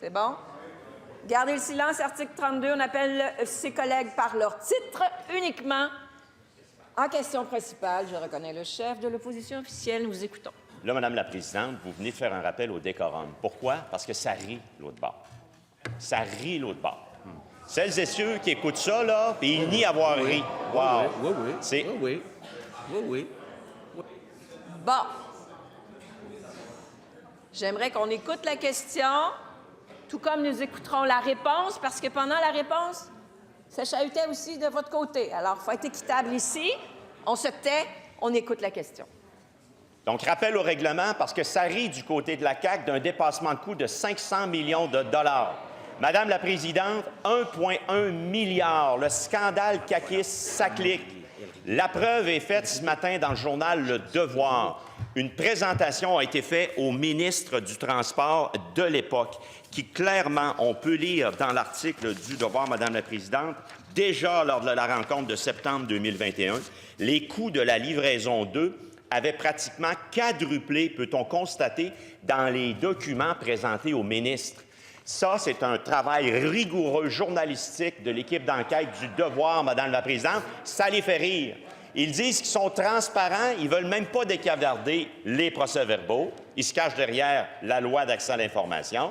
C'est bon? Gardez le silence. Article 32, on appelle ses collègues par leur titre uniquement. En question principale, je reconnais le chef de l'opposition officielle. Nous vous écoutons. Là, Madame la Présidente, vous venez de faire un rappel au décorum. Pourquoi? Parce que ça rit l'autre bord. Ça rit l'autre bord. Celles et ceux qui écoutent ça, là, puis ils nient avoir ri. Wow! Oui. C'est... Oui. Bon. J'aimerais qu'on écoute la question, tout comme nous écouterons la réponse, parce que pendant la réponse, ça chahutait aussi de votre côté. Alors, il faut être équitable ici. On se tait, on écoute la question. Donc, rappel au règlement, parce que ça rit du côté de la CAQ d'un dépassement de coût de 500 millions de dollars. Madame la Présidente, 1,1 milliard. Le scandale caquiste s'aclique. La preuve est faite ce matin dans le journal Le Devoir. Une présentation a été faite au ministre du Transport de l'époque, qui clairement, on peut lire dans l'article du Devoir, Madame la Présidente, déjà lors de la rencontre de septembre 2021, les coûts de la livraison 2 avaient pratiquement quadruplé, peut-on constater, dans les documents présentés au ministre. Ça, c'est un travail rigoureux journalistique de l'équipe d'enquête du Devoir, Madame la Présidente. Ça les fait rire. Ils disent qu'ils sont transparents, ils ne veulent même pas décavarder les procès-verbaux. Ils se cachent derrière la loi d'accès à l'information.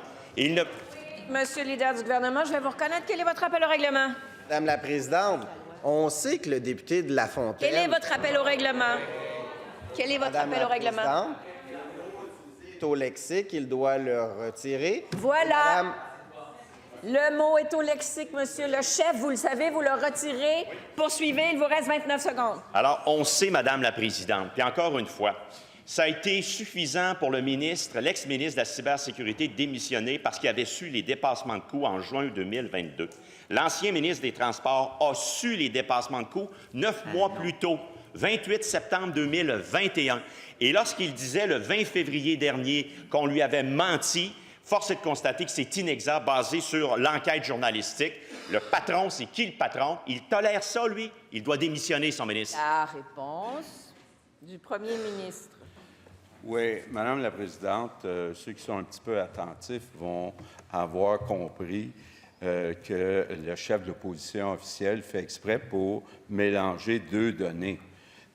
Monsieur le leader du gouvernement, je vais vous reconnaître. Quel est votre rappel au règlement? Madame la Présidente, on sait que le député de La Fontaine... Quel est votre rappel au règlement? Quel est votre rappel au règlement? Au lexique, il doit le retirer. Voilà. Madame... Le mot est au lexique, monsieur le chef. Vous le savez, vous le retirez. Poursuivez, il vous reste 29 secondes. Alors, on sait, Madame la Présidente, puis encore une fois, ça a été suffisant pour le ministre, l'ex-ministre de la Cybersécurité, de démissionner parce qu'il avait su les dépassements de coûts en juin 2022. L'ancien ministre des Transports a su les dépassements de coûts 9 mois plus tôt, 28 septembre 2021. Et lorsqu'il disait le 20 février dernier qu'on lui avait menti, force est de constater que c'est inexact, basé sur l'enquête journalistique. Le patron, c'est qui le patron? Il tolère ça, lui. Il doit démissionner, son ministre. La réponse du premier ministre. Oui, Madame la Présidente, ceux qui sont un petit peu attentifs vont avoir compris que le chef de l'opposition officielle fait exprès pour mélanger deux données.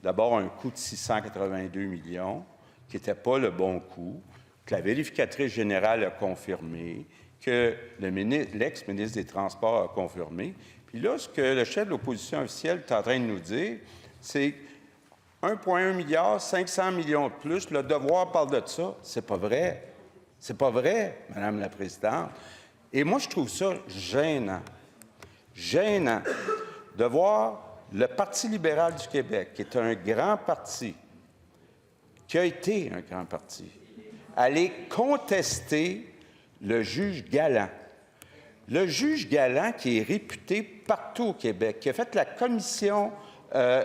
D'abord, un coût de 682 millions, qui n'était pas le bon coût, que la vérificatrice générale a confirmé, que l'ex-ministre des Transports a confirmé. Puis là, ce que le chef de l'opposition officielle est en train de nous dire, c'est 1,1 milliard, 500 millions de plus. Le Devoir parle de ça. C'est pas vrai. C'est pas vrai, Madame la Présidente. Et moi, je trouve ça gênant. Gênant de voir le Parti libéral du Québec, qui est un grand parti, qui a été un grand parti, aller contester le juge Galland. Le juge Galland, qui est réputé partout au Québec, qui a fait la commission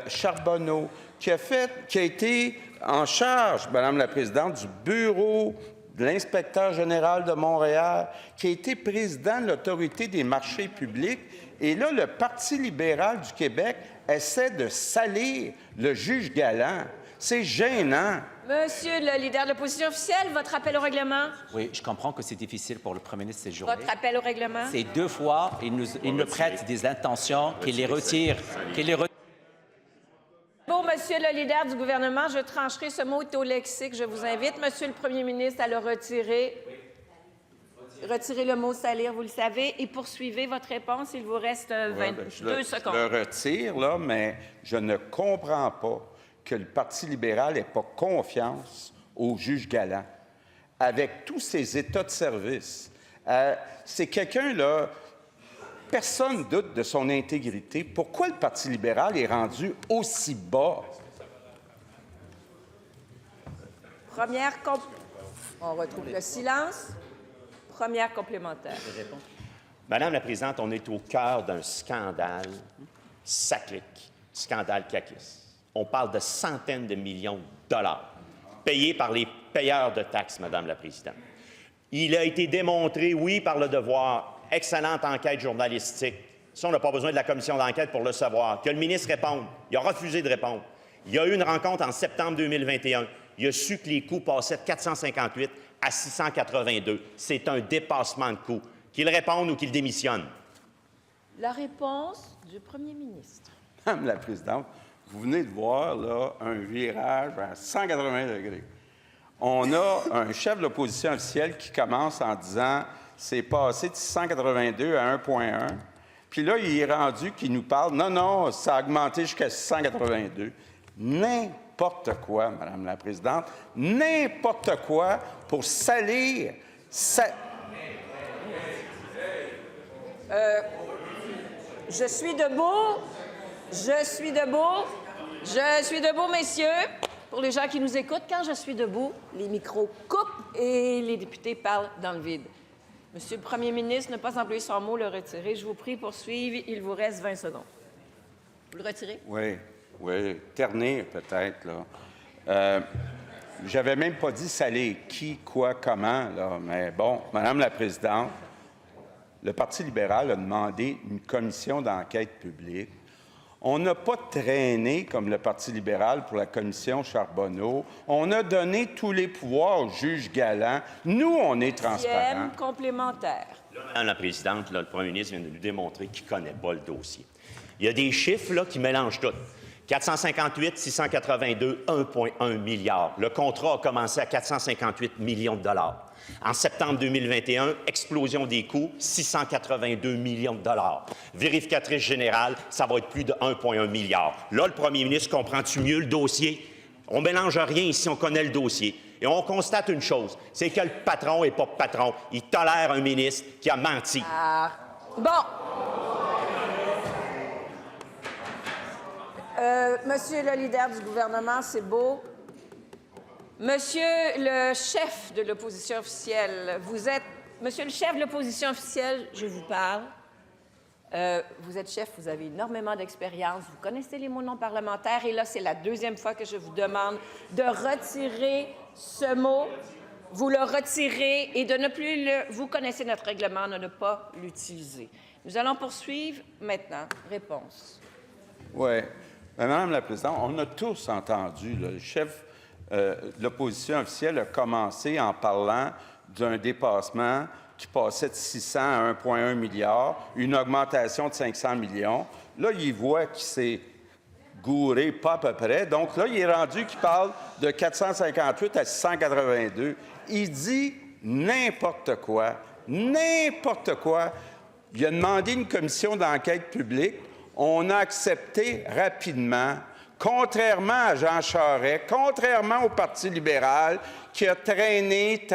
Charbonneau, qui a été en charge, Madame la Présidente, du bureau de l'inspecteur général de Montréal, qui a été président de l'Autorité des marchés publics. Et là, le Parti libéral du Québec essaie de salir le juge Galland. C'est gênant. Monsieur le leader de l'opposition officielle, votre rappel au règlement? Oui, je comprends que c'est difficile pour le premier ministre cette journée. Votre rappel au règlement? C'est 2 fois, il nous prête des intentions, qu'il les retire, Bon, monsieur le leader du gouvernement, je trancherai ce mot au lexique. Je vous invite, monsieur le premier ministre, à le retirer. Retirez le mot salir, vous le savez, et poursuivez votre réponse. Il vous reste 22 secondes. Je le retire, là, mais je ne comprends pas que le Parti libéral n'ait pas confiance au juge Galland, avec tous ses états de service. C'est quelqu'un, là, personne ne doute de son intégrité. Pourquoi le Parti libéral est rendu aussi bas? On retrouve le silence. Première complémentaire. Madame la Présidente, on est au cœur d'un scandale saclique, scandale caquiste. On parle de centaines de millions de dollars payés par les payeurs de taxes, Madame la Présidente. Il a été démontré, oui, par le Devoir, excellente enquête journalistique. Ça, on n'a pas besoin de la commission d'enquête pour le savoir. Que le ministre réponde. Il a refusé de répondre. Il y a eu une rencontre en septembre 2021. Il a su que les coûts passaient de 458 à 682. C'est un dépassement de coût. Qu'il réponde ou qu'il démissionne. La réponse du premier ministre. Madame la présidente, vous venez de voir là, un virage à 180 degrés. On a un chef de l'opposition officielle qui commence en disant « c'est passé de 682 à 1,1 ». Puis là, il est rendu qu'il nous parle « non, non, ça a augmenté jusqu'à 682 ». N'importe quoi, Madame la présidente, n'importe quoi pour salir... Je suis debout. Je suis debout. Je suis debout, messieurs. Pour les gens qui nous écoutent, quand je suis debout, les micros coupent et les députés parlent dans le vide. Monsieur le Premier ministre, ne pas employer son mot, le retirer. Je vous prie, poursuivre. Il vous reste 20 secondes. Vous le retirez? Oui, ternir peut-être, là. J'avais même pas dit saler qui, quoi, comment, là, mais bon, Madame la présidente, le Parti libéral a demandé une commission d'enquête publique. On n'a pas traîné comme le Parti libéral pour la commission Charbonneau. On a donné tous les pouvoirs au juge Galland. Nous, on est transparents. Complémentaire. Madame la présidente, là, le premier ministre vient de nous démontrer qu'il ne connaît pas le dossier. Il y a des chiffres là, qui mélangent tout. 458, 682, 1,1 milliard. Le contrat a commencé à 458 millions de dollars. En septembre 2021, explosion des coûts, 682 millions de dollars. Vérificatrice générale, ça va être plus de 1,1 milliard. Là, le premier ministre comprend-tu mieux le dossier? On ne mélange rien ici, on connaît le dossier. Et on constate une chose, c'est que le patron n'est pas patron. Il tolère un ministre qui a menti. Bon. Monsieur le leader du gouvernement, c'est beau. Monsieur le chef de l'opposition officielle, Monsieur le chef de l'opposition officielle, je vous parle. Vous êtes chef, vous avez énormément d'expérience, vous connaissez les mots non parlementaires et là, c'est la deuxième fois que je vous demande de retirer ce mot. Vous le retirez et de ne plus le... Vous connaissez notre règlement, de ne pas l'utiliser. Nous allons poursuivre maintenant. Réponse. Oui. Madame la présidente, on a tous entendu, là, le chef de l'opposition officielle a commencé en parlant d'un dépassement qui passait de 600 à 1,1 milliard, une augmentation de 500 millions. Là, il voit qu'il s'est gouré pas à peu près. Donc là, il est rendu qu'il parle de 458 à 682. Il dit n'importe quoi. N'importe quoi. Il a demandé une commission d'enquête publique. On a accepté rapidement, contrairement à Jean Charest, contrairement au Parti libéral, qui a traîné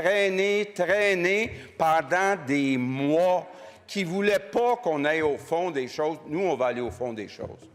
pendant des mois, qui ne voulait pas qu'on aille au fond des choses. Nous, on va aller au fond des choses.